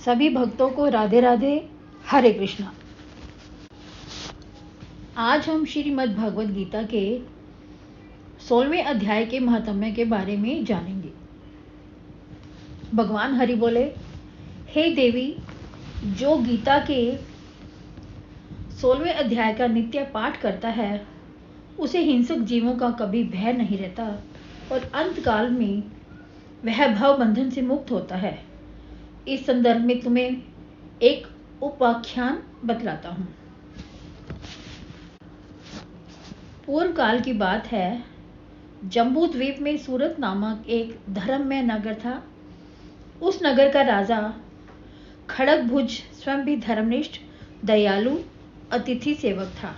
सभी भक्तों को राधे राधे, हरे कृष्णा। आज हम श्रीमद् भगवद गीता के 16वें अध्याय के महात्म्य के बारे में जानेंगे। भगवान हरि बोले, हे देवी, जो गीता के 16वें अध्याय का नित्य पाठ करता है उसे हिंसक जीवों का कभी भय नहीं रहता और अंत काल में वह भव बंधन से मुक्त होता है। इस संदर्भ में तुम्हें एक उपाख्यान बतलाता हूँ। पूर्व काल की बात है। जम्बू द्वीप में सूरत नामक एक धर्ममय नगर था। उस नगर का राजा खड़गभुज स्वयं भी धर्मनिष्ठ, दयालु, अतिथि सेवक था।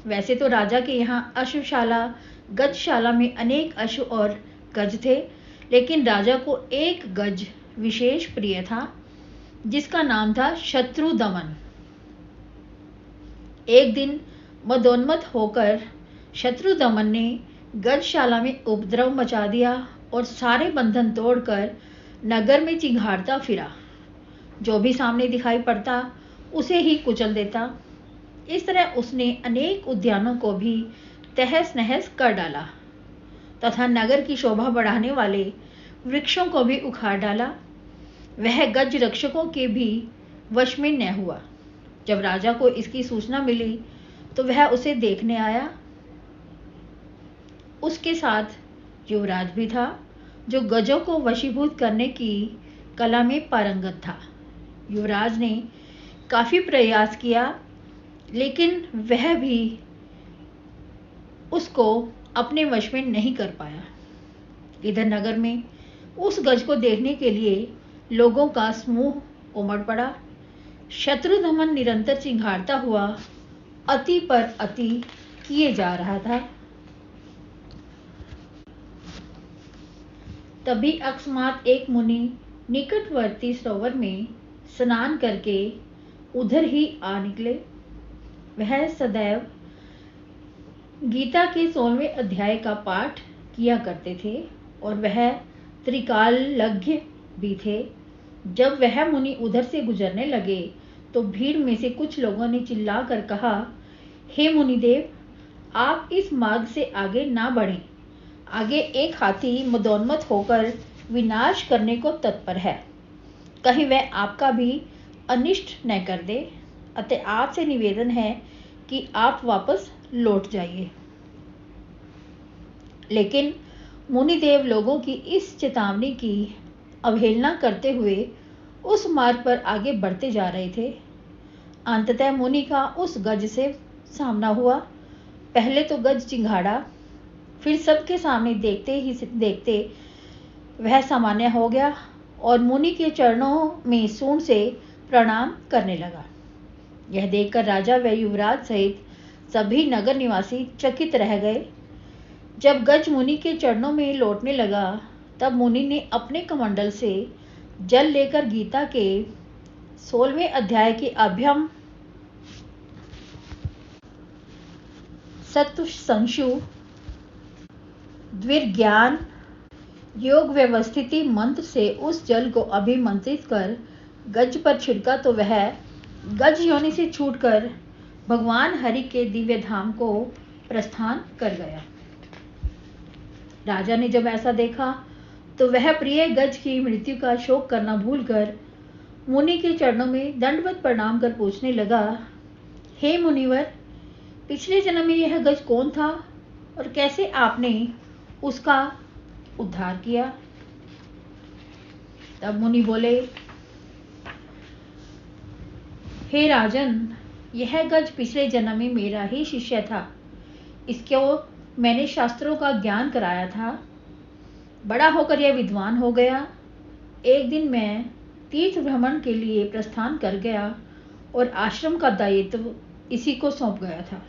वैसे तो राजा के यहाँ अश्वशाला, गजशाला में अनेक अश्व और गज थे, लेकिन राजा को एक गज विशेष प्रिय था जिसका नाम था शत्रुदमन। एक दिन मदोन्मत्त होकर शत्रुदमन ने गजशाला में उपद्रव मचा दिया और सारे बंधन तोड़कर नगर में चिंघाड़ता फिरा। जो भी सामने दिखाई पड़ता उसे ही कुचल देता। इस तरह उसने अनेक उद्यानों को भी तहस नहस कर डाला तथा नगर की शोभा बढ़ाने वाले वृक्षों को भी उखाड़ डाला। वह गज रक्षकों के भी वश में न हुआ। जब राजा को इसकी सूचना मिली तो वह उसे देखने आया। उसके साथ युवराज भी था जो गजों को वशीभूत करने की कला में पारंगत था। युवराज ने काफी प्रयास किया, लेकिन वह भी उसको अपने वश में नहीं कर पाया। इधर नगर में उस गज को देखने के लिए लोगों का समूह उमड़ पड़ा। शत्रुदमन निरंतर चिंघाड़ता हुआ अति पर अति किए जा रहा था। तभी अकस्मात एक मुनि निकटवर्ती सरोवर में स्नान करके उधर ही आ निकले। वह सदैव गीता के 16वें अध्याय का पाठ किया करते थे और वह त्रिकालज्ञ भी थे। जब वह मुनि उधर से गुजरने लगे तो भीड़ में से कुछ लोगों ने चिल्लाकर कहा, हे मुनिदेव, आप इस मार्ग से आगे ना बढ़ें। आगे एक हाथी मदोन्मत्त होकर विनाश करने को तत्पर है। कहीं वह आपका भी अनिष्ट न कर दे। अतः आपसे निवेदन है कि आप वापस लौट जाइए। लेकिन मुनिदेव लोगों की इस चेतावनी की अवहेलना करते हुए उस मार्ग पर आगे बढ़ते जा रहे थे। अंततः मुनि का उस गज से सामना हुआ। पहले तो गज चिंघाड़ा, फिर सबके सामने देखते ही देखते वह सामान्य हो गया और मुनि के चरणों में सूंड से प्रणाम करने लगा। यह देखकर राजा व युवराज सहित सभी नगर निवासी चकित रह गए। जब गज मुनि के चरणों में लौटने लगा तब मुनि ने अपने कमंडल से जल लेकर गीता के 16वें अध्याय के अभ्यम सत्व संशु द्विर्ज्ञान योग व्यवस्थिति मंत्र से उस जल को अभिमंत्रित कर गज पर छिड़का तो वह गज योनि से छूटकर भगवान हरि के दिव्य धाम को प्रस्थान कर गया। राजा ने जब ऐसा देखा तो वह प्रिय गज की मृत्यु का शोक करना भूलकर मुनि के चरणों में दंडवत प्रणाम कर पूछने लगा, हे मुनिवर, पिछले जन्म में यह गज कौन था और कैसे आपने उसका उद्धार किया? तब मुनि बोले, हे राजन, यह गज पिछले जन्म में मेरा ही शिष्य था। इसको मैंने शास्त्रों का ज्ञान कराया था। बड़ा होकर यह विद्वान हो गया। एक दिन मैं तीर्थ भ्रमण के लिए प्रस्थान कर गया और आश्रम का दायित्व इसी को सौंप गया था।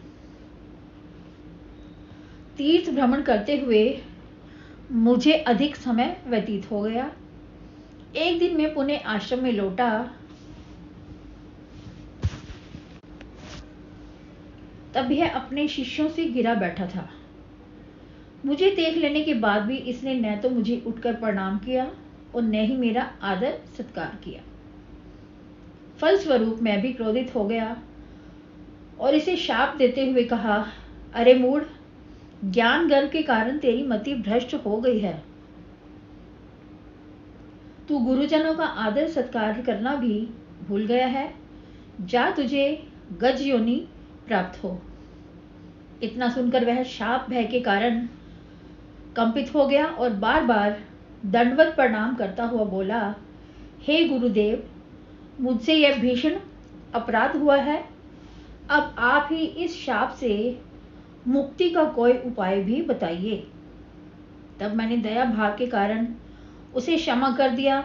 तीर्थ भ्रमण करते हुए मुझे अधिक समय व्यतीत हो गया। एक दिन मैं पुनः आश्रम में लौटा। तब यह अपने शिष्यों से घिरा बैठा था। मुझे देख लेने के बाद भी इसने न तो मुझे उठकर प्रणाम किया और न ही मेरा आदर सत्कार किया। फलस्वरूप मैं भी क्रोधित हो गया और इसे शाप देते हुए कहा, अरे मूढ़, ज्ञान गर्व के कारण तेरी मति भ्रष्ट हो गई है। तू गुरुजनों का आदर सत्कार करना भी भूल गया है। जा, तुझे गज योनि प्राप्त हो। इतना सुनकर वह शाप भय के कारण कंपित हो गया और बार बार दंडवत प्रणाम करता हुआ बोला, हे गुरुदेव, मुझसे यह भीषण अपराध हुआ है। अब आप ही इस शाप से मुक्ति का कोई उपाय भी बताइए। तब मैंने दया भाव के कारण उसे क्षमा कर दिया,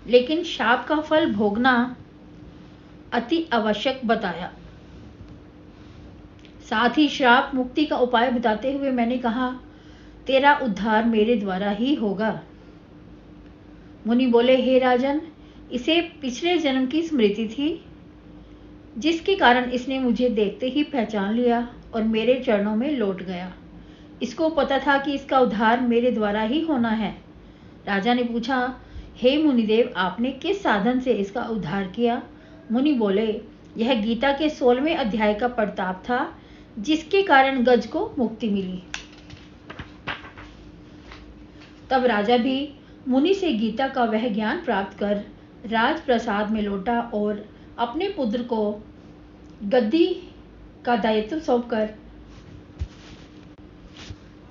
लेकिन शाप का फल भोगना अति आवश्यक बताया। साथ ही श्राप मुक्ति का उपाय बताते हुए मैंने कहा, तेरा उद्धार मेरे द्वारा ही होगा। मुनि बोले, हे राजन, इसे पिछले जन्म की स्मृति थी, जिसके कारण इसने मुझे देखते ही पहचान लिया और मेरे चरणों में लौट गया। इसको पता था कि इसका उद्धार मेरे द्वारा ही होना है। राजा ने पूछा, हे मुनिदेव, आपने किस साधन से इसका उद्धार किया? मुनि बोले, यह गीता के 16वें अध्याय का प्रताप था, जिसके कारण गज को मुक्ति मिली। तब राजा भी मुनि से गीता का वह ज्ञान प्राप्त कर राजप्रसाद में लौटा और अपने पुत्र को गद्दी का दायित्व सौंपकर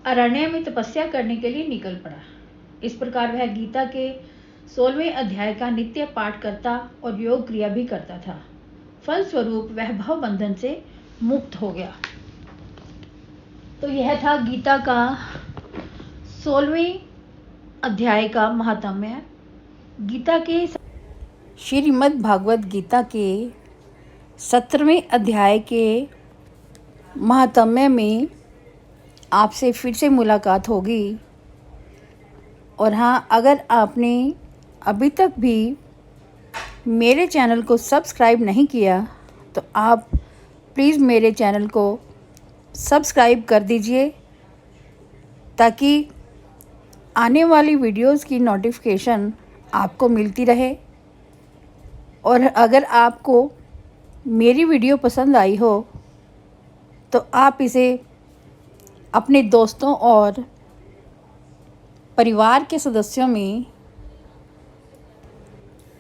अरण्य में तपस्या करने के लिए निकल पड़ा। इस प्रकार वह गीता के 16वें अध्याय का नित्य पाठ करता और योग क्रिया भी करता था। फलस्वरूप वह भव बंधन से मुक्त हो गया। तो यह था गीता का 16वें अध्याय का महात्म्य। गीता के श्रीमद् भागवत गीता के 17वें अध्याय के महात्म्य में आपसे फिर से मुलाकात होगी। और हाँ, अगर आपने अभी तक भी मेरे चैनल को सब्सक्राइब नहीं किया तो आप प्लीज़ मेरे चैनल को सब्सक्राइब कर दीजिए, ताकि आने वाली वीडियोस की नोटिफिकेशन आपको मिलती रहे। और अगर आपको मेरी वीडियो पसंद आई हो तो आप इसे अपने दोस्तों और परिवार के सदस्यों में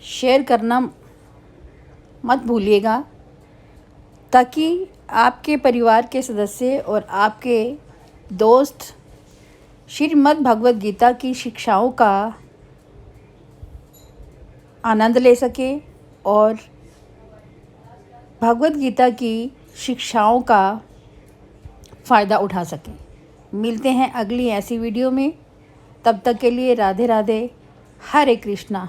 शेयर करना मत भूलिएगा, ताकि आपके परिवार के सदस्य और आपके दोस्त श्रीमद् भगवद गीता की शिक्षाओं का आनंद ले सके और भगवद गीता की शिक्षाओं का फ़ायदा उठा सकें। मिलते हैं अगली ऐसी वीडियो में। तब तक के लिए राधे राधे, हरे कृष्णा।